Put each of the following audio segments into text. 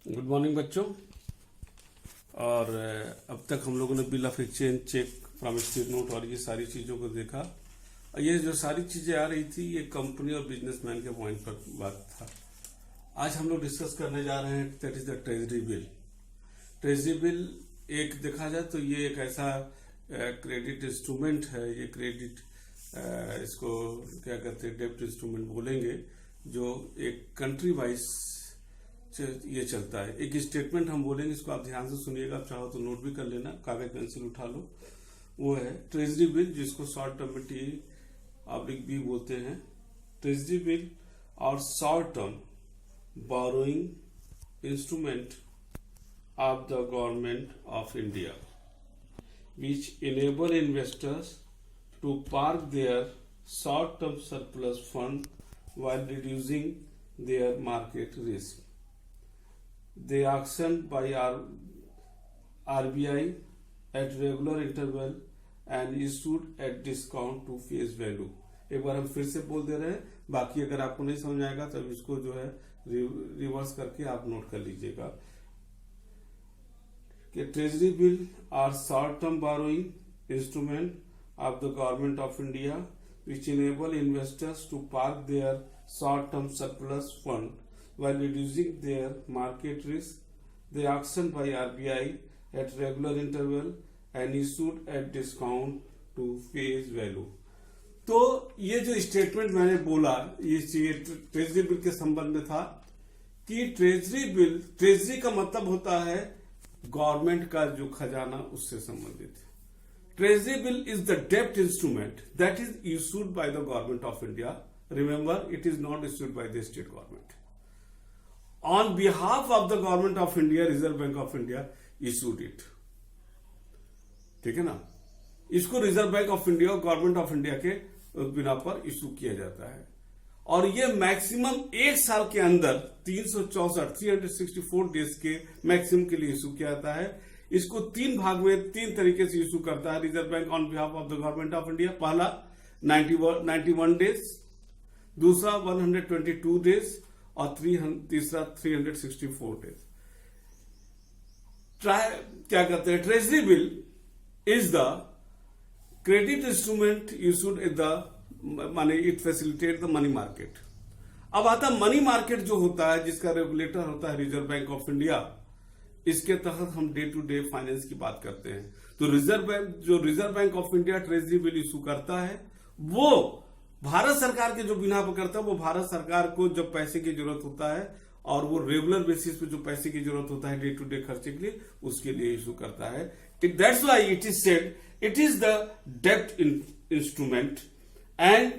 Good morning बच्चों। और अब तक हम लोगों ने bill of exchange, cheque, promissory note और ये सारी चीज़ों को देखा। ये जो सारी चीज़ें आ रही थी ये कंपनी और बिजनेसमैन के पॉइंट पर बात था। आज हम लोग डिस्कस करने जा रहे हैं, that is the treasury bill. Treasury bill एक देखा जाए तो ये एक ऐसा क्रेडिट इंस्ट्रूमेंट है। ये क्रेडिट इसको क्या कहते हैं, डेब्ट इंस्ट्रूमेंट बोलेंगे, जो एक कंट्री वाइज ये चलता है। एक स्टेटमेंट हम बोलेंगे, इसको आप ध्यान से सुनिएगा, आप चाहो तो नोट भी कर लेना, कागज पेंसिल उठा लो। वो है ट्रेजरी बिल, जिसको शॉर्ट टर्म में TB बोलते हैं। ट्रेजरी बिल और short term borrowing instrument of the government of India which enable investors to park their short-term surplus fund while reducing their market risk. They auctioned by RBI at regular interval and issued at discount to face value. एक बार हम फिर से बोल दे रहे हैं, बाकी अगर आपको नहीं समझ आएगा तब इसको जो है रिवर्स करके आप नोट कर लीजिएगा कि treasury bill are short term borrowing instrument of the government of India which enable investors to park their short term surplus fund while reducing their market risk. They auctioned by RBI at regular interval and issued at discount to face value. तो ये जो statement मैंने बोला ये treasury bill के संबंध में था कि ट्रेजरी बिल, ट्रेजरी का मतलब होता है गवर्नमेंट का जो खजाना, उससे संबंधित है। ट्रेजरी बिल इज द डेब्ट instrument that is issued by the government of India. Remember, it is not issued by the state government. On behalf of the government of India, Reserve Bank of India issued it. ठीक है ना, इसको reserve bank of India और government of India के बिना पर issue किया जाता है। और ये मैक्सिमम एक साल के अंदर 364 डेज के मैक्सिमम के लिए इशू किया जाता है। इसको तीन भाग में, तीन तरीके से इशू करता है reserve bank on behalf of the government of India. पहला 91 डेज, दूसरा 122 डेज और तीसरा 364 डेज। क्या कहते हैं, treasury bill is the credit instrument issued in the money, it facilitate the money market. अब आता मनी मार्केट जो होता है, जिसका रेगुलेटर होता है रिजर्व बैंक ऑफ इंडिया। इसके तहत हम डे टू डे फाइनेंस की बात करते हैं। तो reserve bank of India treasury bill issue करता है, वो भारत सरकार के जो बिना पर करता है, वो भारत सरकार को जब पैसे की जरूरत होता है और वो रेगुलर बेसिस पे जो पैसे की जरूरत होता है डे टू डे खर्चे के लिए, उसके लिए इशू करता है। That's why it is said it is the डेब्ट instrument and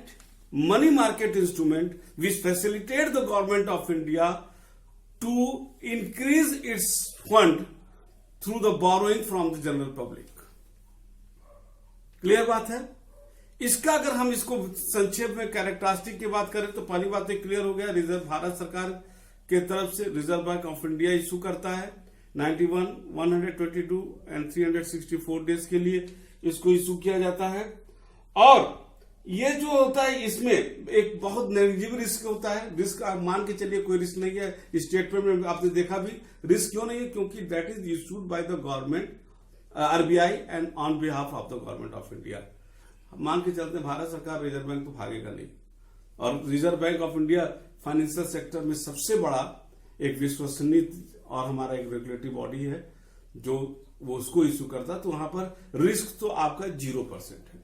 money market instrument which facilitate the government of India to increase its fund through the borrowing from the general public. Clear बात है। इसका अगर हम इसको संक्षेप में characteristic की बात करें तो पहली बात एक क्लियर हो गया, रिजर्व भारत सरकार के तरफ से reserve bank of India issue करता है 91, 122 एंड 364 डेज के लिए इसको इशू किया जाता है। और ये जो होता है, इसमें एक बहुत नेग्लिजिबल रिस्क होता है। रिस्क आप मान के चलिए कोई रिस्क नहीं है। स्टेटमेंट में आपने देखा भी रिस्क क्यों नहीं है, क्योंकि that is issued by the government RBI and on behalf of the government of India. मान के चलते भारत सरकार, रिजर्व बैंक तो भागेगा नहीं। और reserve bank of India financial sector में सबसे बड़ा एक विश्वसनीय और हमारा एक रेगुलेटरी बॉडी है जो वो उसको इशू करता है। तो वहां पर रिस्क तो आपका 0% है।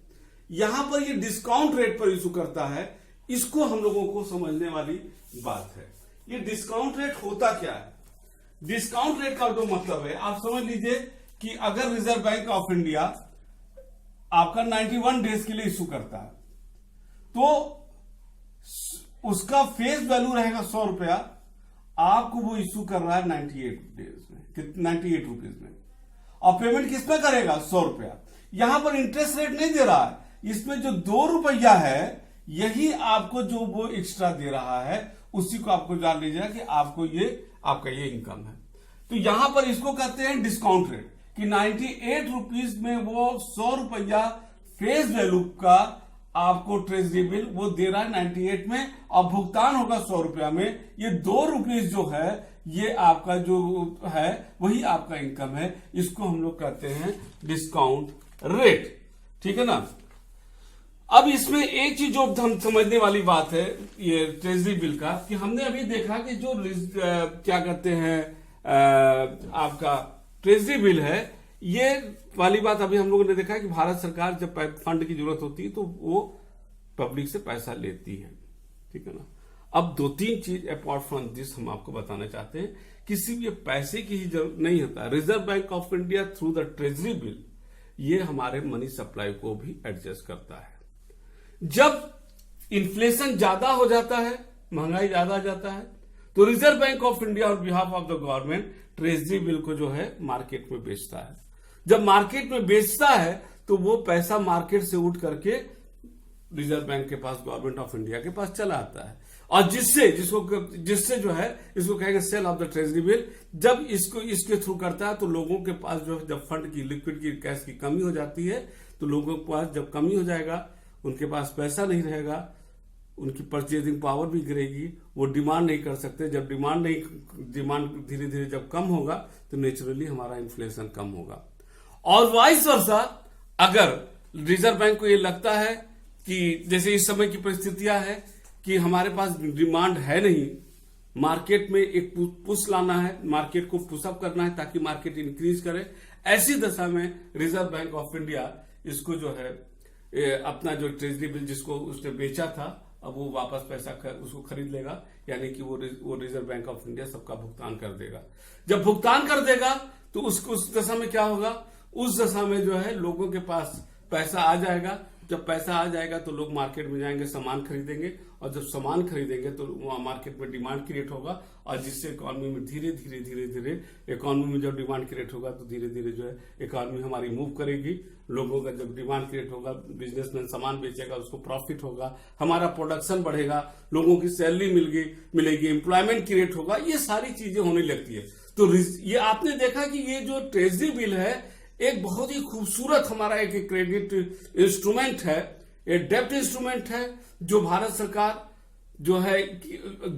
यहां पर ये डिस्काउंट रेट पर इशू करता है, इसको हम लोगों को समझने वाली बात है। ये डिस्काउंट रेट होता क्या है? डिस्काउंट रेट का जो मतलब है, आप समझ लीजिए कि अगर रिजर्व बैंक ऑफ इंडिया आपका 91 डेज के लिए इशू करता है तो उसका फेस वैल्यू रहेगा 100 रुपया। आपको वो इशू कर रहा है 98 डेज में, 98 रुपीज में, और पेमेंट किस पे करेगा? 100 रुपया। यहां पर इंटरेस्ट रेट नहीं दे रहा है, इसमें जो 2 रुपया है यही आपको जो वो एक्स्ट्रा दे रहा है, उसी को आपको जान लीजिएगा कि आपका ये इनकम है। तो यहां पर इसको कहते हैं डिस्काउंट रेट कि 98 रुपीज में वो 100 रुपया फेस वैल्यू का आपको ट्रेजरी बिल वो दे रहा है 98 में और भुगतान होगा 100 रुपया में। ये 2 रुपीज जो है ये आपका जो है वही आपका इनकम है। इसको हम लोग कहते हैं डिस्काउंट रेट, ठीक है ना। अब इसमें एक चीज जो हम समझने वाली बात है ये ट्रेजरी बिल का, कि हमने अभी देखा कि जो क्या कहते हैं आपका ट्रेजरी बिल है, ये वाली बात अभी हम लोगों ने देखा कि भारत सरकार जब फंड की जरूरत होती है तो वो पब्लिक से पैसा लेती है, ठीक है ना। अब 2-3 चीज अपार्ट फ्रॉम दिस हम आपको बताना चाहते हैं। किसी भी पैसे की ही जरूरत नहीं होता। Reserve bank of India through the treasury bill ये हमारे मनी सप्लाई को भी एडजस्ट करता है। जब इन्फ्लेशन ज्यादा हो जाता है, महंगाई ज्यादा आ जाता है, तो reserve bank of India on behalf of the government treasury bill को जो है मार्केट में बेचता है। जब मार्केट में बेचता है तो वो पैसा मार्केट से उठ करके रिजर्व बैंक के पास, गवर्नमेंट ऑफ इंडिया के पास चला आता है, और जिससे जो है इसको कहेंगे sale of the treasury bill. जब इसको इसके थ्रू करता है तो लोगों के पास जो है जब फंड की, लिक्विड की, कैश की कमी हो जाती है, तो लोगों के पास जब कमी हो जाएगा, उनके पास पैसा नहीं रहेगा, उनकी परचेजिंग पावर भी गिरेगी, वो डिमांड नहीं कर सकते। जब डिमांड धीरे धीरे जब कम होगा तो नेचुरली हमारा इन्फ्लेशन कम होगा। और वाइस वर्सा, अगर रिजर्व बैंक को ये लगता है कि जैसे इस समय की परिस्थितियां है कि हमारे पास डिमांड है नहीं, मार्केट में एक पुश लाना है, मार्केट को पुशअप करना है ताकि मार्केट इंक्रीज करे, ऐसी दशा में रिजर्व बैंक ऑफ इंडिया इसको जो है अपना जो ट्रेजरी बिल जिसको उसने बेचा था, अब वो वापस पैसा उसको खरीद लेगा, यानी कि वो रिजर्व बैंक ऑफ इंडिया सबका भुगतान कर देगा। जब भुगतान कर देगा तो उस दशा में क्या होगा, उस दशा में जो है लोगों के पास पैसा आ जाएगा। जब पैसा आ जाएगा तो लोग मार्केट में जाएंगे, सामान खरीदेंगे, और जब सामान खरीदेंगे तो वहां मार्केट में डिमांड क्रिएट होगा, और जिससे इकोनॉमी में धीरे धीरे इकोनॉमी में जब डिमांड क्रिएट होगा तो धीरे धीरे जो है इकोनॉमी हमारी मूव करेगी। लोगों का जब डिमांड क्रिएट होगा, बिजनेसमैन सामान बेचेगा, उसको प्रॉफिट होगा, हमारा प्रोडक्शन बढ़ेगा, लोगों की सैलरी मिलेगी, एम्प्लॉयमेंट क्रिएट होगा, ये सारी चीजें होने लगती है। तो ये आपने देखा कि ये जो ट्रेजरी बिल है एक बहुत ही खूबसूरत हमारा एक क्रेडिट इंस्ट्रूमेंट है, एक डेब्ट इंस्ट्रूमेंट है, जो भारत सरकार जो है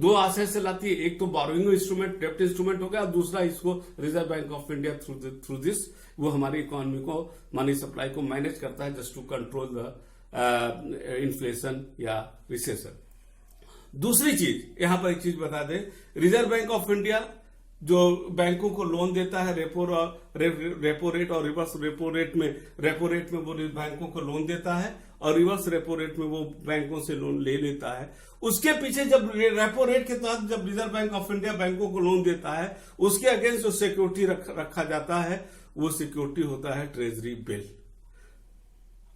2 आशय से लाती है। एक तो बोरोइंग इंस्ट्रूमेंट, डेब्ट इंस्ट्रूमेंट हो गया, और दूसरा इसको reserve bank of India through this वो हमारी इकोनॉमी को, मनी सप्लाई को मैनेज करता है just to control the inflation या रिसेशन। दूसरी चीज यहां पर एक चीज बता दें, रिजर्व बैंक ऑफ इंडिया जो बैंकों को लोन देता है, रेपो रेट और रिवर्स रेपो रेट में वो बैंकों को लोन देता है, और रिवर्स रेपो रेट में वो बैंकों से लोन ले लेता है। उसके पीछे जब रेपो रेट के तहत जब रिजर्व बैंक ऑफ इंडिया बैंकों को लोन देता है, उसके अगेंस्ट जो सिक्योरिटी रखा जाता है, वो सिक्योरिटी होता है ट्रेजरी बिल,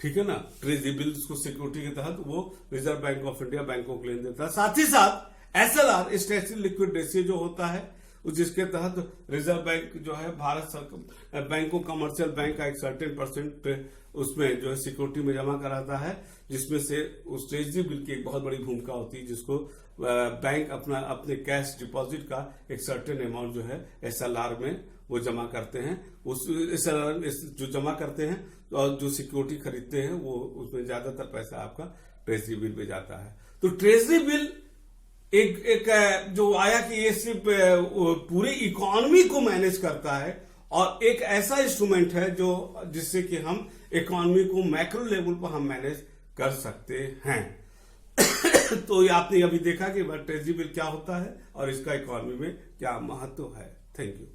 ठीक है ना। ट्रेजरी बिल को सिक्योरिटी के तहत वो रिजर्व बैंक ऑफ इंडिया बैंकों को लोन देता है। साथ ही साथ SLR, स्टेटरी लिक्विड रेशियो जो होता है, जिसके तहत रिजर्व बैंक जो है भारत सरकार बैंकों, कमर्शियल बैंक का एक सर्टेन % उसमें जो है सिक्योरिटी में जमा कराता है, जिसमें से उस ट्रेजरी बिल की एक बहुत बड़ी भूमिका होती है, जिसको बैंक अपने कैश डिपॉजिट का एक सर्टेन अमाउंट जो है SLR में वो जमा करते हैं। उस SLR जो जमा करते हैं और जो सिक्योरिटी खरीदते हैं, वो उसमें ज्यादातर पैसा आपका ट्रेजरी बिल में जाता है। तो ट्रेजरी बिल एक जो आया कि ये सिर्फ पूरी इकोनॉमी को मैनेज करता है, और एक ऐसा इंस्ट्रूमेंट है जो जिससे कि हम इकोनॉमी को मैक्रो लेवल पर हम मैनेज कर सकते हैं। तो ये आपने अभी देखा कि ट्रेजरी बिल क्या होता है और इसका इकोनॉमी में क्या महत्व है। Thank you.